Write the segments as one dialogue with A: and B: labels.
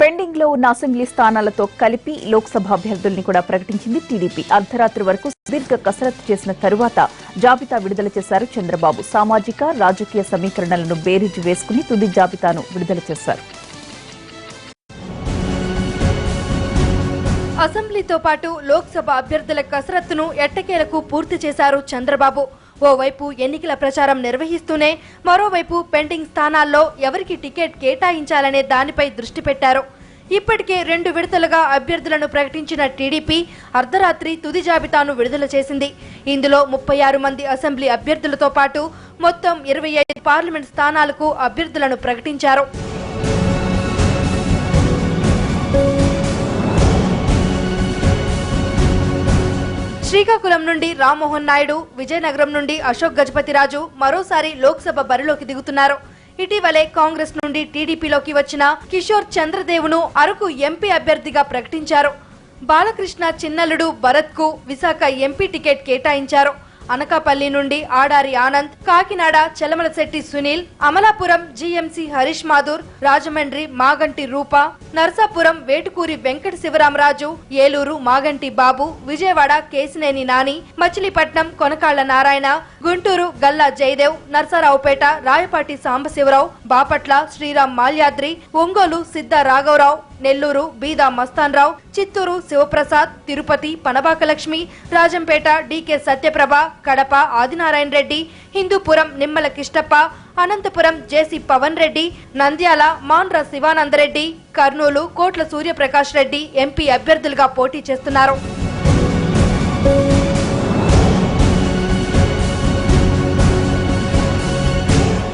A: Pending లో ఉన్న assembly స్థానాలతో కలిపి లోక్సభ అభ్యర్థుల్ని కూడా ప్రకటించింది టీడీపీ. అర్ధరాత్రి వరకు సుదీర్ఘ కసరత్తు చేసిన తరువాత జాబితా విడుదల చేశారు చంద్రబాబు. సామాజిక, రాజకీయ సమీకరణలను బేరీజు వేసుకుని తుది జాబితాను విడుదల చేశారు.
B: అసెంబ్లీతో పాటు లోక్సభ అభ్యర్థుల కసరత్తును ఎట్టకేలకు పూర్తి చేశారు చంద్రబాబు. ఓవైపు ఎన్నికల ప్రచారం నిర్వహిస్తూనే మరోవైపు పెండింగ్ స్థానాల్లో ఎవరికి టికెట్ కేటాయించాలనే దానిపై దృష్టి పెట్టారు. ఇప్పటికే 2 విడతలుగా అభ్యర్థులను ప్రకటించిన టీడీపీ అర్ధరాత్రి తుది జాబితాను విడుదల చేసింది. ఇందులో 36 మంది అసెంబ్లీ అభ్యర్థులతో పాటు మొత్తం 25 పార్లమెంట్ స్థానాలకు అభ్యర్థులను ప్రకటించారు. శ్రీకాకుళం నుండి రామ్మోహన్ నాయుడు, విజయనగరం నుండి అశోక్ గజపతిరాజు మరోసారి లోక్సభ బరిలోకి దిగుతున్నారు. ఇటీవలే కాంగ్రెస్ నుండి టీడీపీలోకి వచ్చిన కిషోర్ చంద్రదేవ్ను అరకు ఎంపీ అభ్యర్థిగా ప్రకటించారు. బాలకృష్ణ చిన్నల్లుడు భరత్ కు విశాఖ ఎంపీ టికెట్ కేటాయించారు. అనకాపల్లి నుండి ఆడారి ఆనంద్, కాకినాడ చెలమలశెట్టి సునీల్, అమలాపురం జీఎంసీ హరీష్ మాధుర్, రాజమండ్రి మాగంటి రూప, నర్సాపురం వేటుకూరి వెంకట శివరామరాజు, ఏలూరు మాగంటి బాబు, విజయవాడ కేసినేని నాని, మచిలీపట్నం కొనకాళ్ల నారాయణ, గుంటూరు గల్లా జయదేవ్, నర్సారావుపేట రాయపాటి సాంబశివరావు, బాపట్ల శ్రీరామ్ మాల్యాద్రి, ఒంగోలు సిద్ధ రాఘవరావు, నెల్లూరు బీదా మస్తాన్రావు, చిత్తూరు శివప్రసాద్, తిరుపతి పనబాక లక్ష్మి, రాజంపేట డీకే సత్యప్రభ, కడప ఆదినారాయణ రెడ్డి, హిందూపురం నిమ్మల కిష్టప్ప, అనంతపురం జేసీ పవన్ రెడ్డి, నంద్యాల మాండ్ర శివానందరెడ్డి, కర్నూలు కోట్ల సూర్యప్రకాష్ రెడ్డి ఎంపీ అభ్యర్థులుగా పోటీ చేస్తున్నారు.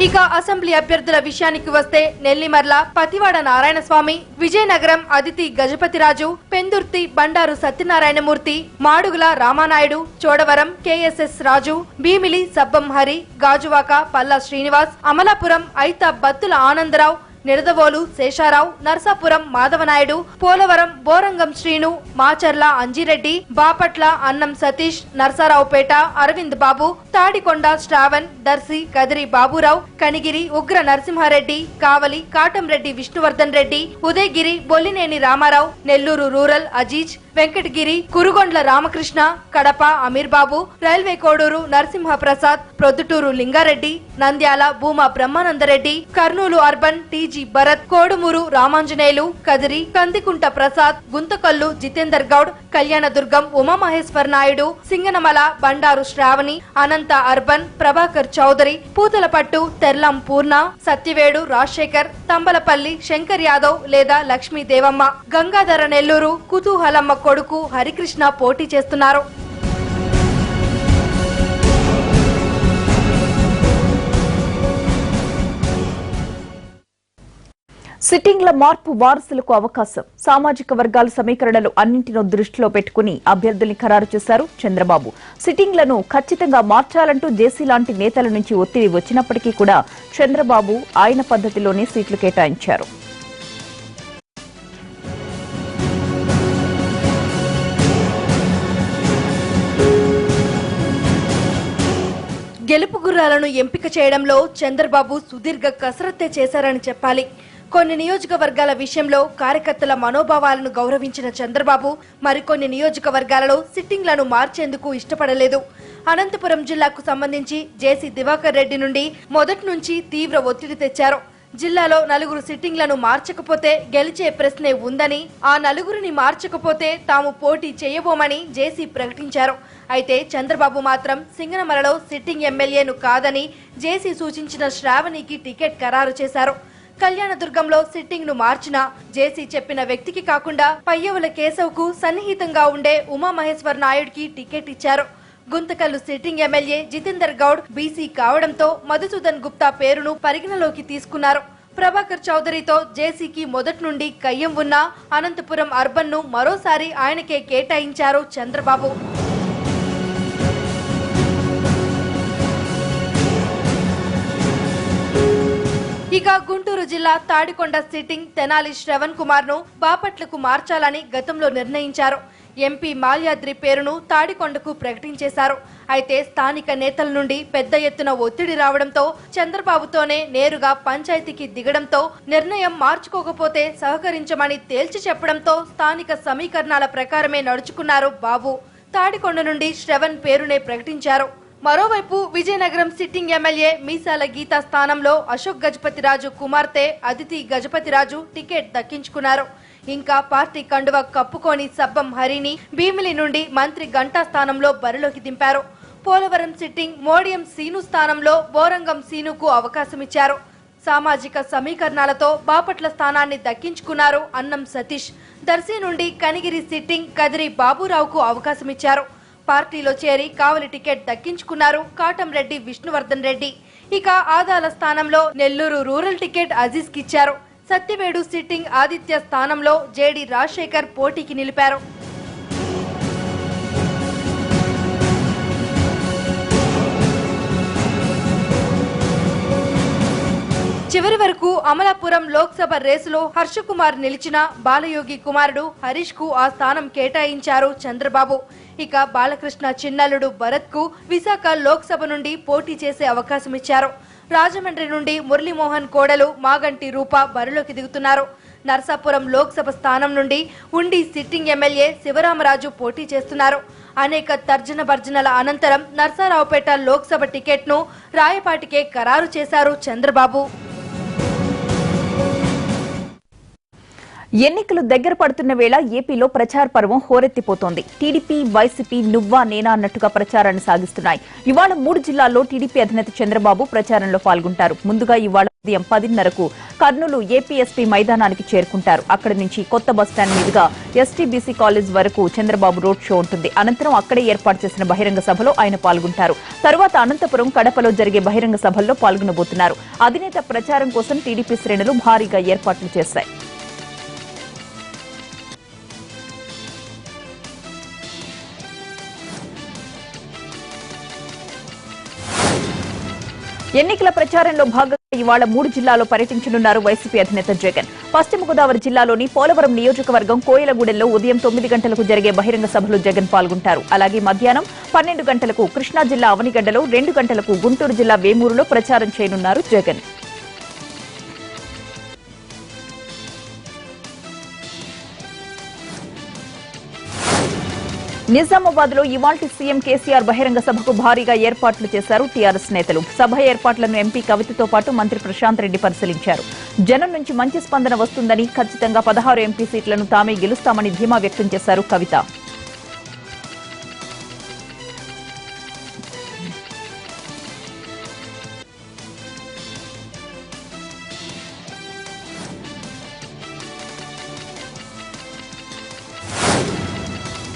B: ఇక అసెంబ్లీ అభ్యర్థుల విషయానికి వస్తే నెల్లిమర్ల పతివాడ నారాయణస్వామి, విజయనగరం అదితి గజపతిరాజు, పెందుర్తి బండారు సత్యనారాయణమూర్తి, మాడుగుల రామానాయుడు, చోడవరం కేఎస్ఎస్ రాజు, భీమిలి సబ్బం హరి, గాజువాక పల్లా శ్రీనివాస్, అమలాపురం ఐత బత్తుల ఆనందరావు, నిడదవోలు శేషారావు, నర్సాపురం మాధవనాయుడు, పోలవరం బోరంగం శ్రీను, మాచర్ల అంజిరెడ్డి, బాపట్ల అన్నం సతీష్, నర్సారావుపేట అరవింద్ బాబు, Tadikonda Shravan, Darsi Kadiri Baburao, Kanigiri Ugra Narasimhareddy, Kavali Katamreddy Vishnuvardhan Reddy, Udayagiri Bollineni Ramarao, Nellore rural Aziz, Venkatagiri Kurugondla Ramakrishna, Kadapa Ameer Babu, railway Koduru Narasimhaprasad, Proddatur Lingareddy, Nandyal Bhuma Brahmanandareddy, Kurnool urban TG Bharath, Kodumur Ramanjaneyulu, Kadiri Kandikunta Prasad, Guntakal Jitender Goud, Kalyandurg Umamaheswar Naidu, Singanamala Bandaru Sravani, Ananta urban Prabhakar Chowdary, Puthalapattu Terlam Purna, Satyavedu Rajasekhar, Thamballapalle Shankar Yadav లేదా లక్ష్మీ దేవమ్మ, గంగాధర నెల్లూరు కుతూహలమ్మ కొడుకు హరికృష్ణ పోటీ చేస్తున్నారు.
A: సిట్టింగ్ల మార్పు వారసులకు అవకాశం. సామాజిక వర్గాల సమీకరణలు అన్నింటినో దృష్టిలో పెట్టుకుని అభ్యర్థుల్ని ఖరారు చేశారు చంద్రబాబు. సిట్టింగ్లను ఖచ్చితంగా మార్చాలంటూ జేసీ లాంటి నేతల నుంచి ఒత్తిడి వచ్చినప్పటికీ కూడా చంద్రబాబు ఆయన పద్ధతిలోనే సీట్లు కేటాయించారు.
B: గెలుపు గుర్రాలను ఎంపిక చేయడంలో చంద్రబాబు సుదీర్ఘ కసరత్తే చేశారని చెప్పాలి. కొన్ని నియోజకవర్గాల విషయంలో కార్యకర్తల మనోభావాలను గౌరవించిన చంద్రబాబు మరికొన్ని నియోజకవర్గాలలో సిట్టింగ్లను మార్చేందుకు ఇష్టపడలేదు. అనంతపురం జిల్లాకు సంబంధించి జేసీ దివాకర్ రెడ్డి నుండి మొదటి నుంచి తీవ్ర ఒత్తిడి తెచ్చారు. జిల్లాలో 4 సిట్టింగ్లను మార్చకపోతే గెలిచే ప్రశ్నే ఉందని, ఆ 4ని మార్చకపోతే తాము పోటీ చేయబోమని జేసీ ప్రకటించారు. అయితే చంద్రబాబు మాత్రం సింగనమలలో సిట్టింగ్ ఎమ్మెల్యేను కాదని జేసీ సూచించిన శ్రావణికి టికెట్ ఖరారు చేశారు. కళ్యాణదుర్గంలో సిట్టింగ్ ను మార్చినా జేసీ చెప్పిన వ్యక్తికి కాకుండా పయ్యవుల కేశవ్కు సన్నిహితంగా ఉండే ఉమామహేశ్వర్ నాయుడికి టికెట్ ఇచ్చారు. Guntakal sitting MLA Jitender Goud BC కావడంతో మధుసూదన్ గుప్తా పేరును పరిగణలోకి తీసుకున్నారు. ప్రభాకర్ చౌదరితో జేసీకి మొదటి నుండి కయ్యం ఉన్నా అనంతపురం అర్బన్ ను మరోసారి ఆయనకే కేటాయించారు చంద్రబాబు. ఇక గుంటూరు జిల్లా తాడికొండ సిట్టింగ్ తెనాలి శ్రవణ్ కుమార్ ను బాపట్లకు మార్చాలని గతంలో నిర్ణయించారు. ఎంపీ మాల్యాద్రి పేరును తాడికొండకు ప్రకటించేశారు. అయితే స్థానిక నేతల నుండి పెద్ద ఎత్తున ఒత్తిడి రావడంతో చంద్రబాబుతోనే నేరుగా పంచాయతీకి దిగడంతో నిర్ణయం మార్చుకోకపోతే సహకరించమని తేల్చి చెప్పడంతో స్థానిక సమీకరణాల ప్రకారమే నడుచుకున్నారు బాబు. తాడికొండ నుండి శ్రవణ్ పేరునే ప్రకటించారు. మరోవైపు విజయనగరం సిట్టింగ్ ఎమ్మెల్యే మీసాల గీత స్థానంలో అశోక్ గజపతిరాజు కుమార్తె అదితి గజపతిరాజు టికెట్ దక్కించుకున్నారు. ఇంకా పార్టీ కండువ కప్పుకొని సబ్బం హరిని భీమిలి నుండి మంత్రి గంటా స్థానంలో బరిలోకి దింపారు. పోలవరం సిట్టింగ్ మోడియం సీను స్థానంలో బోరంగం సీనుకు అవకాశమిచ్చారు. సామాజిక సమీకరణాలతో బాపట్ల స్థానాన్ని దక్కించుకున్నారు అన్నం సతీష్. దర్శి నుండి కనిగిరి సిట్టింగ్ కదిరి బాబురావుకు అవకాశమిచ్చారు. పార్టీలో చేరి కావలి టికెట్ దక్కించుకున్నారు కాటంరెడ్డి విష్ణువర్ధన్ రెడ్డి. ఇక ఆదాల స్థానంలో నెల్లూరు రూరల్ టికెట్ అజీజ్ కిచ్చారు. సత్యవేడు సిట్టింగ్ ఆదిత్య స్థానంలో జేడి రాజశేఖర్ పోటీకి నిలిపారు. చివరి వరకు అమలాపురం లోక్సభ రేసులో హర్షకుమార్ నిలిచిన బాలయోగి కుమారుడు హరీష్ కు ఆ స్థానం కేటాయించారు చంద్రబాబు. ఇక బాలకృష్ణ చిన్నల్లుడు భరత్ కు విశాఖ లోక్సభ నుండి పోటీ చేసే అవకాశం ఇచ్చారు. రాజమండ్రి నుండి మురళీమోహన్ కోడలు మాగంటి రూప బరిలోకి దిగుతున్నారు. నర్సాపురం లోక్సభ స్థానం నుండి ఉండి సిట్టింగ్ ఎమ్మెల్యే శివరామరాజు పోటీ చేస్తున్నారు. అనేక తర్జన భర్జనల అనంతరం నర్సారావుపేట లోక్సభ టికెట్ను రాయపాటికే ఖరారు చేశారు చంద్రబాబు.
A: ఎన్నికలు దగ్గర పడుతున్న వేళ ఏపీలో ప్రచార పర్వం హోరెత్తిపోతోంది. టీడీపీ, వైసీపీ నువ్వా నేనా అన్నట్టుగా ప్రచారాన్ని సాగిస్తున్నాయి. ఇవాళ 3 జిల్లాల్లో టీడీపీ అధినేత చంద్రబాబు ప్రచారంలో పాల్గొంటారు. ముందుగా ఇవాళ ఉదయం 10:30కు కర్నూలు ఏపీఎస్పీ మైదానానికి చేరుకుంటారు. అక్కడి నుంచి కొత్త బస్టాండ్ మీదుగా ఎస్టీబీసీ కాలేజ్ వరకు చంద్రబాబు రోడ్ షో ఉంటుంది. అనంతరం అక్కడే ఏర్పాటు చేసిన బహిరంగ సభలో ఆయన పాల్గొంటారు. తరువాత అనంతపురం, కడపలో జరిగే బహిరంగ సభల్లో పాల్గొనబోతున్నారు. అధినేత ప్రచారం కోసం టీడీపీ శ్రేణులు భారీగా ఏర్పాట్లు చేశాయి. ఎన్నికల ప్రచారంలో భాగంగా ఇవాళ 3 జిల్లాల్లో పర్యటించనున్నారు వైసీపీ అధినేత జగన్. పశ్చిమ గోదావరి జిల్లాలోని పోలవరం నియోజకవర్గం కోయలగూడెంలో ఉదయం 9 గంటలకు జరిగే బహిరంగ సభలో జగన్ పాల్గొంటారు. అలాగే మధ్యాహ్నం 12 గంటలకు కృష్ణా జిల్లా అవనిగడ్డలో, 2 గంటలకు గుంటూరు జిల్లా వేమూరులో ప్రచారం చేయనున్నారు జగన్. నిజామాబాద్ లో ఇవాల్టి సీఎం కేసీఆర్ బహిరంగ సభకు భారీగా ఏర్పాట్లు చేశారు టీఆర్ఎస్ నేతలు. సభ ఏర్పాట్లను ఎంపీ కవితతో పాటు మంత్రి ప్రశాంత్ రెడ్డి పరిశీలించారు. జనం నుంచి మంచి స్పందన వస్తుందని, ఖచ్చితంగా 16 ఎంపీ సీట్లను తామే గెలుస్తామని ధీమా వ్యక్తం చేశారు కవిత.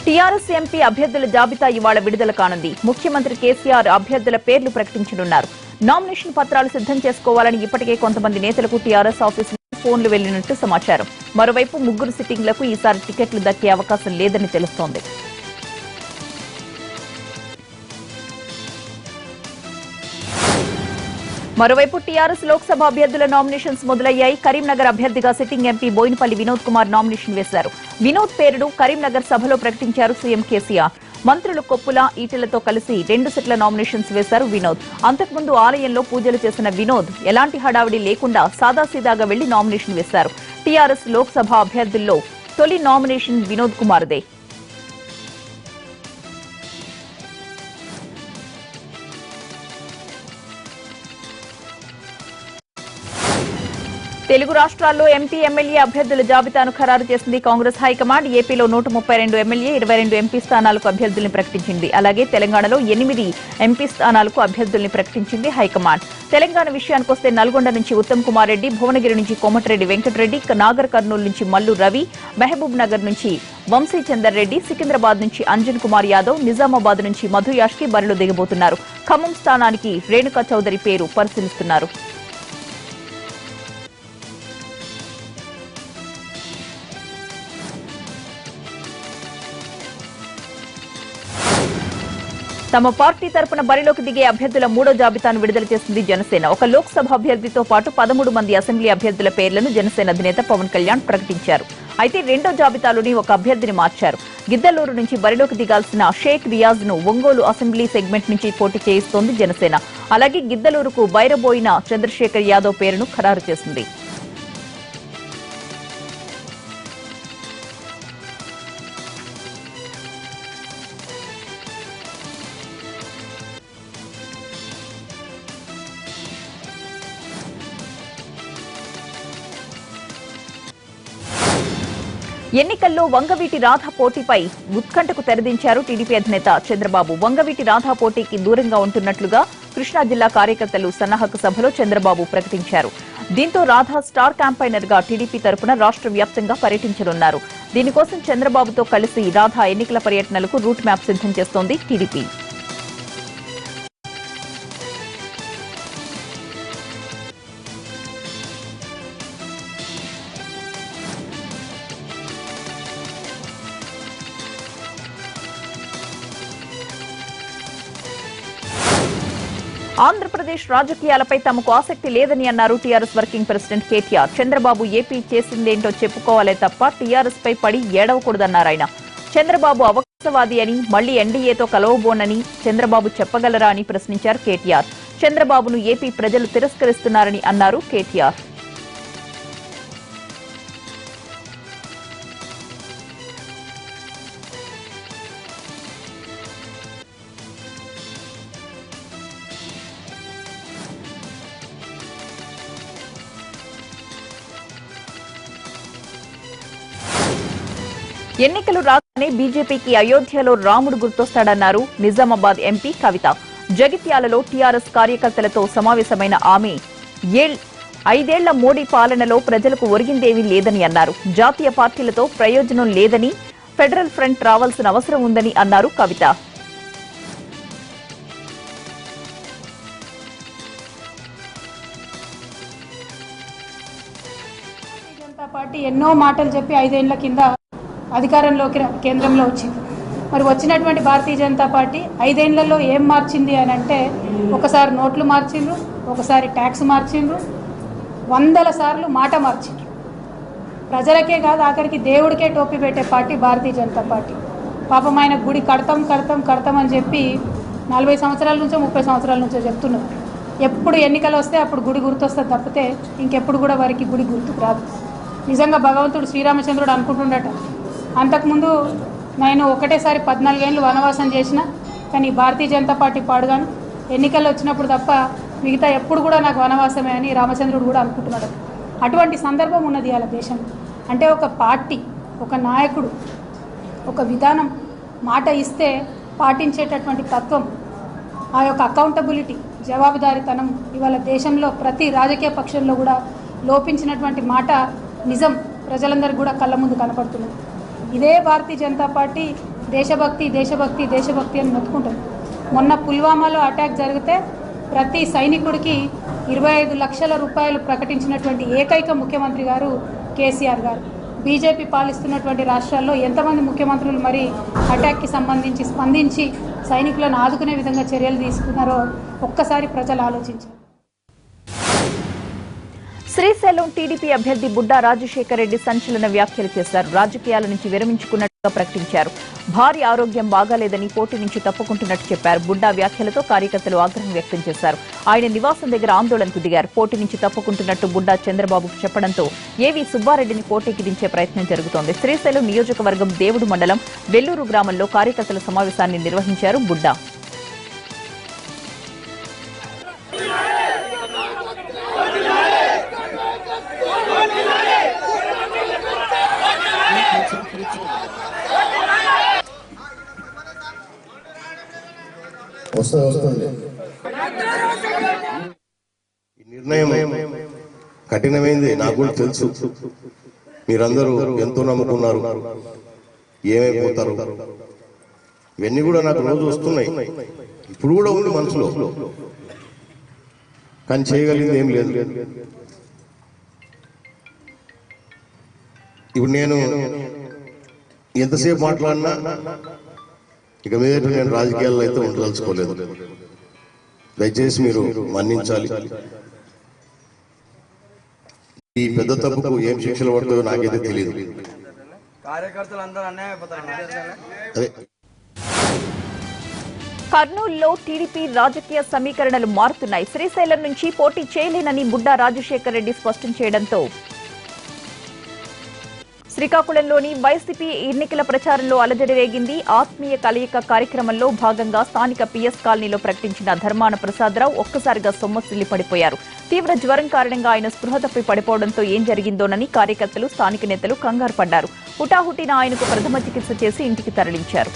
A: టీఆర్ఎస్ ఎంపీ అభ్యర్థుల జాబితా ఇవాళ విడుదల కానుంది. ముఖ్యమంత్రి కేసీఆర్ అభ్యర్థుల పేర్లు ప్రకటించనున్నారు. నామినేషన్ పత్రాలు సిద్ధం చేసుకోవాలని ఇప్పటికే కొంతమంది నేతలకు టీఆర్ఎస్ ఆఫీసు ఫోన్లు వెళ్లినట్టు సమాచారం. మరోవైపు 3 సిట్టింగ్లకు ఈసారి టికెట్లు దక్కే అవకాశం లేదని తెలుస్తోంది. మరోవైపు టీఆర్ఎస్ లోక్సభ అభ్యర్థుల నామినేషన్స్ మొదలయ్యాయి. కరీంనగర్ అభ్యర్థిగా sitting MP Boinapalli Vinod Kumar nomination వేశారు. వినోద్ పేరును కరీంనగర్ సభలో ప్రకటించారు సీఎం కేసీఆర్. మంత్రులు కొప్పుల, ఈటెలతో కలిసి 2 సెట్ల నామినేషన్స్ వేశారు వినోద్. అంతకుముందు ఆలయంలో పూజలు చేసిన వినోద్ ఎలాంటి హడావిడి లేకుండా సాదాసీదాగా వెళ్లి నామినేషన్ వేశారు. టీఆర్ఎస్ లోక్సభ అభ్యర్థుల్లో తొలి నామినేషన్ వినోద్ కుమార్దే. తెలుగు రాష్ట్రాల్లో ఎంపీ, ఎమ్మెల్యే అభ్యర్థుల జాబితాను ఖరారు చేసింది కాంగ్రెస్ హైకమాండ్. ఏపీలో 132 ఎమ్మెల్యే, 22 ఎంపీ స్థానాలకు అభ్యర్థుల్ని ప్రకటించింది. అలాగే తెలంగాణలో 8 ఎంపీ స్థానాలకు అభ్యర్థుల్ని ప్రకటించింది హైకమాండ్. తెలంగాణ విషయానికొస్తే నల్గొండ నుంచి ఉత్తమ్ కుమార్ రెడ్డి, భువనగిరి నుంచి కోమటిరెడ్డి వెంకటరెడ్డి, నాగర్ కర్నూలు నుంచి మల్లు రవి, మహబూబ్ నగర్ నుంచి వంశీ చందర్ రెడ్డి, సికింద్రాబాద్ నుంచి అంజన్ కుమార్ యాదవ్, నిజామాబాద్ నుంచి మధు యాష్కి బరిలో దిగబోతున్నారు. ఖమ్మం స్థానానికి రేణుకా చౌదరి పేరు పరిశీలిస్తున్నారు. తమ పార్టీ తరపున బరిలోకి దిగే అభ్యర్థుల 3వ జాబితాను విడుదల చేసింది జనసేన. ఒక లోక్సభ అభ్యర్థితో పాటు 13 మంది అసెంబ్లీ అభ్యర్థుల పేర్లను జనసేన అధినేత పవన్ కళ్యాణ్ ప్రకటించారు. అయితే 2వ జాబితాలోని ఒక అభ్యర్థిని మార్చారు. గిద్దలూరు నుంచి బరిలోకి దిగాల్సిన షేక్ రియాజ్ ను ఒంగోలు అసెంబ్లీ సెగ్మెంట్ నుంచి పోటీ చేయిస్తోంది జనసేన. అలాగే గిద్దలూరుకు బైరబోయిన చంద్రశేఖర్ యాదవ్ పేరును ఖరారు చేసింది. ఎన్నికల్లో వంగవీటి రాధ పోటీపై ఉత్కంఠకు తెరదించారు టీడీపీ అధినేత చంద్రబాబు. వంగవీటి రాధ పోటీకి దూరంగా ఉంటున్నట్లుగా కృష్ణా జిల్లా కార్యకర్తలు సన్నాహక సభలో చంద్రబాబు ప్రకటించారు. దీంతో రాధ స్టార్ క్యాంపైనర్ గా టీడీపీ తరపున రాష్ట్ర వ్యాప్తంగా పర్యటించనున్నారు. దీనికోసం చంద్రబాబుతో కలిసి రాధ ఎన్నికల పర్యటనలకు రూట్ మ్యాప్ సిద్ధం చేస్తోంది టీడీపీ. ఆంధ్రప్రదేశ్ రాజకీయాలపై తమకు ఆసక్తి లేదని అన్నారు TRS working president KTR. Chandrababu AP చేసిందేంటో చెప్పుకోవాలే తప్ప టీఆర్ఎస్ పై పడి ఏడవకూడదన్నారాయన. చంద్రబాబు అవకాశవాది అని, మళ్లీ ఎన్డీఏతో కలవబోనని చంద్రబాబు చెప్పగలరా అని ప్రశ్నించారు కేటీఆర్. చంద్రబాబును ఏపీ ప్రజలు తిరస్కరిస్తున్నారని అన్నారు కేటీఆర్. ఎన్నికలు రాగానే బీజేపీకి అయోధ్యలో రాముడు గుర్తొస్తాడన్నారు నిజామాబాద్ ఎంపీ కవిత. జగిత్యాలలో టీఆర్ఎస్ కార్యకర్తలతో సమావేశమైన ఆమె 5 ఏళ్ల మోడీ పాలనలో ప్రజలకు ఒరిగిందేమీ లేదని అన్నారు. జాతీయ పార్టీలతో ప్రయోజనం లేదని, ఫెడరల్ ఫ్రంట్ రావాల్సిన అవసరం ఉందని అన్నారు కవిత.
C: జనతా పార్టీ ఎన్నో మాటలు చెప్పి 5 ఏళ్ల కింద అధికారంలోకి కేంద్రంలో వచ్చింది. మరి వచ్చినటువంటి భారతీయ జనతా పార్టీ 5 ఏళ్లలో ఏం మార్చింది అని అంటే, ఒకసారి నోట్లు మార్చిండ్రు, ఒకసారి ట్యాక్స్ మార్చిండ్రు, 100 సార్లు మాట మార్చిండ్రు. ప్రజలకే కాదు, ఆఖరికి దేవుడికే టోపీ పెట్టే పార్టీ భారతీయ జనతా పార్టీ. పాపం ఆయన గుడి కడతాం అని చెప్పి 40 సంవత్సరాల నుంచో 30 సంవత్సరాల నుంచో చెప్తున్నారు. ఎప్పుడు ఎన్నికలు వస్తే అప్పుడు గుడి గుర్తొస్తుంది తప్పితే ఇంకెప్పుడు కూడా వారికి గుడి గుర్తుకు రాదు. నిజంగా భగవంతుడు శ్రీరామచంద్రుడు అనుకుంటుండట, అంతకుముందు నేను ఒకటేసారి 14 ఏళ్ళు వనవాసం చేసిన, కానీ భారతీయ జనతా పార్టీ పాడుగాను ఎన్నికల్లో వచ్చినప్పుడు తప్ప మిగతా ఎప్పుడు కూడా నాకు వనవాసమే అని రామచంద్రుడు కూడా అనుకుంటున్నాడు. అటువంటి సందర్భం ఉన్నది ఇవాళ దేశంలో. అంటే ఒక పార్టీ, ఒక నాయకుడు, ఒక విధానం మాట ఇస్తే పాటించేటటువంటి తత్వం, ఆ యొక్క అకౌంటబిలిటీ, జవాబుదారీతనం ఇవాళ దేశంలో ప్రతి రాజకీయ పక్షంలో కూడా లోపించినటువంటి మాట నిజం ప్రజలందరికీ కూడా కళ్ళ ముందు కనపడుతున్నది. ఇదే భారతీయ జనతా పార్టీ దేశభక్తి అని మొత్తుకుంటుంది. మొన్న పుల్వామాలో అటాక్ జరిగితే ప్రతి సైనికుడికి 25 లక్షల రూపాయలు ప్రకటించినటువంటి ఏకైక ముఖ్యమంత్రి గారు కేసీఆర్ గారు. బీజేపీ పాలిస్తున్నటువంటి రాష్ట్రాల్లో ఎంతమంది ముఖ్యమంత్రులు మరి అటాక్కి సంబంధించి స్పందించి సైనికులను ఆదుకునే విధంగా చర్యలు తీసుకున్నారో ఒక్కసారి ప్రజలు ఆలోచించారు.
A: శ్రీశైలం టీడీపీ అభ్యర్థి బుడ్డా రాజశేఖర్ రెడ్డి సంచలన వ్యాఖ్యలు చేశారు. రాజకీయాల నుంచి విరమించుకున్నట్టుగా ప్రకటించారు. భార్య ఆరోగ్యం బాగాలేదని పోటీ నుంచి తప్పుకుంటున్నట్టు చెప్పారు. బుడ్డా వ్యాఖ్యలతో కార్యకర్తలు ఆగ్రహం వ్యక్తం చేశారు. ఆయన నివాసం దగ్గర ఆందోళనకు దిగారు. పోటీ నుంచి తప్పుకుంటున్నట్టు బుడ్డా చంద్రబాబుకు చెప్పడంతో ఏవీ సుబ్బారెడ్డిని పోటీకి దించే ప్రయత్నం జరుగుతోంది. శ్రీశైలం నియోజకవర్గం దేవుడు మండలం వెల్లూరు గ్రామంలో కార్యకర్తల సమావేశాన్ని నిర్వహించారు బుడ్డా.
D: వస్తుంది. ఈ నిర్ణయం కఠినమైంది, నాకు కూడా తెలుసు. మీరందరూ ఎంతో నమ్ముకున్నారు, ఏమైపోతారు, ఇవన్నీ కూడా నాకు రోజు వస్తున్నాయి. ఇప్పుడు కూడా ఉంది మనసులో, కానీ చేయగలిగింది ఏం లేదు. ఇప్పుడు నేను ఎంతసేపు మాట్లాడినా ఇక మీద నేను రాజకీయాల్లో అయితే ఉండదలుచుకోలేదు. దయచేసి మీరు మన్నించాలి. ఈ పెద్ద తప్పుకు ఏం శిక్షలు పడుతుందో నాకైతే తెలియదు. అదే
A: కర్నూలులో టీడీపీ రాజకీయ సమీకరణలు మారుతున్నాయి. శ్రీశైలం నుంచి పోటీ చేయలేనని బుడ్డా రాజశేఖర్ రెడ్డి స్పష్టం చేయడంతో శ్రీకాకుళంలోని వైసీపీ ఎన్నికల ప్రచారంలో అలజడి రేగింది. ఆత్మీయ కలయిక కార్యక్రమంలో భాగంగా స్థానిక పిఎస్ కాలనీలో ప్రకటించిన ధర్మాన ప్రసాదరావు ఒక్కసారిగా సొమ్మసిల్లి పడిపోయారు. తీవ్ర జ్వరం కారణంగా ఆయన స్పృహ తప్పి పడిపోవడంతో ఏం జరిగిందోనని కార్యకర్తలు, స్థానిక నేతలు కంగారు పడ్డారు. హుటాహుటిన ఆయనకు ప్రథమ చికిత్స చేసి ఇంటికి తరలించారు.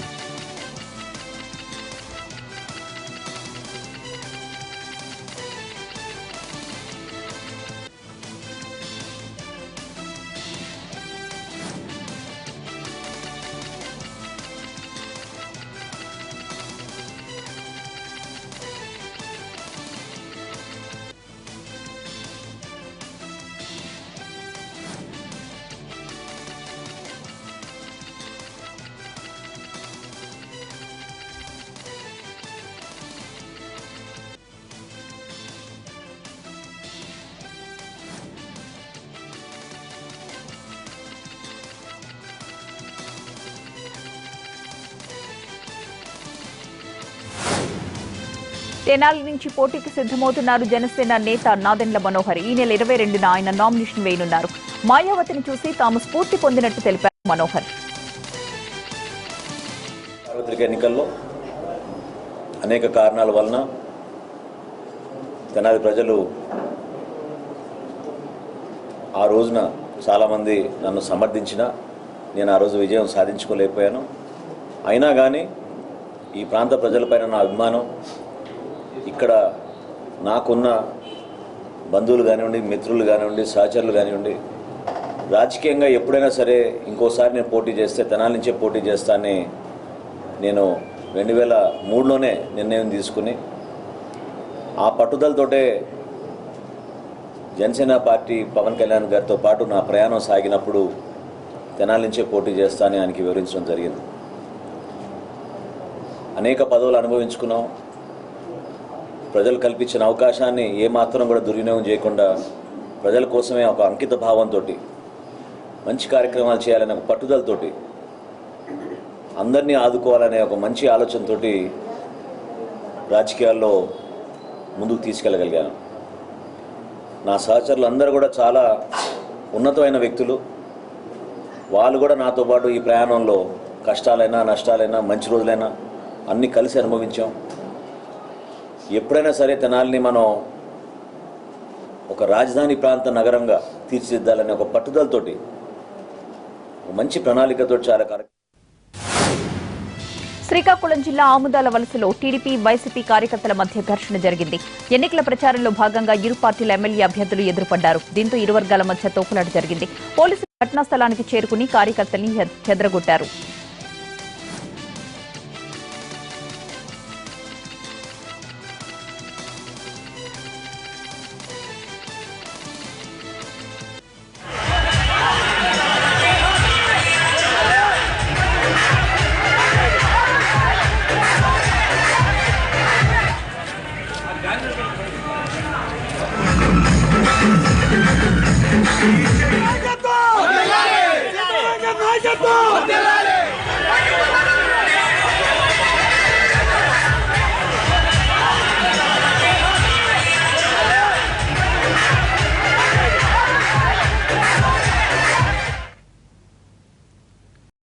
A: తెనాలి నుంచి పోటీకి సిద్దమవుతున్నారు జనసేన నేత నాదెండ్ల మనోహర్. ఈ నెల 22న ఆయన నామినేషన్ వేయనున్నారు. మాయావతిని చూసి తాము స్ఫూర్తి పొందినట్టు తెలిపారు మనోహర్.
E: సార్వత్రిక ఎన్నికల్లో అనేక కారణాల వలన తెనాలి ప్రజలు ఆ రోజున చాలామంది నన్ను సమర్థించినా నేను ఆ రోజు విజయం సాధించుకోలేకపోయాను. అయినా కానీ ఈ ప్రాంత ప్రజలపైన నా అభిమానం, ఇక్కడ నాకున్న బంధువులు కానివ్వండి, మిత్రులు కానివ్వండి, సహచరులు కానివ్వండి, రాజకీయంగా ఎప్పుడైనా సరే ఇంకోసారి నేను పోటీ చేస్తే తెనాలి నుంచే పోటీ చేస్తానని నేను 2003లోనే నిర్ణయం తీసుకుని ఆ పట్టుదలతోటే జనసేన పార్టీ పవన్ కళ్యాణ్ గారితో పాటు నా ప్రయాణం సాగినప్పుడు తెనాలి నుంచే పోటీ చేస్తానని ఆయనకి వివరించడం జరిగింది. అనేక పదవులు అనుభవించుకున్నాం. ప్రజలు కల్పించిన అవకాశాన్ని ఏమాత్రం కూడా దుర్వినియోగం చేయకుండా ప్రజల కోసమే ఒక అంకిత భావంతో మంచి కార్యక్రమాలు చేయాలనే ఒక పట్టుదలతోటి అందరినీ ఆదుకోవాలనే ఒక మంచి ఆలోచనతో రాజకీయాల్లో ముందుకు తీసుకెళ్ళగలిగాను. నా సహచరులు అందరూ కూడా చాలా ఉన్నతమైన వ్యక్తులు. వాళ్ళు కూడా నాతో పాటు ఈ ప్రయాణంలో కష్టాలైనా, నష్టాలైనా, మంచి రోజులైనా అన్నీ కలిసి అనుభవించాం. ఎప్పుడైనా సరే తెనాలిని మనం ఒక రాజధాని ప్రాంత నగరంగా తీర్చిదిద్దాలనే ఒక పట్టుదలతోటి, మంచి ప్రణాళికతో చాలా
A: శ్రీకాకుళం జిల్లా ఆముదాల వలసలో టీడీపీ, వైసీపీ కార్యకర్తల మధ్య ఘర్షణ జరిగింది. ఎన్నికల ప్రచారంలో భాగంగా ఇరు పార్టీల ఎమ్మెల్యే అభ్యర్థులు ఎదురుపడ్డారు. దీంతో ఇరు వర్గాల మధ్య తోపులాట జరిగింది. పోలీసులు ఘటనా స్థలానికి చేరుకుని కార్యకర్తల్ని చెదరగొట్టారు.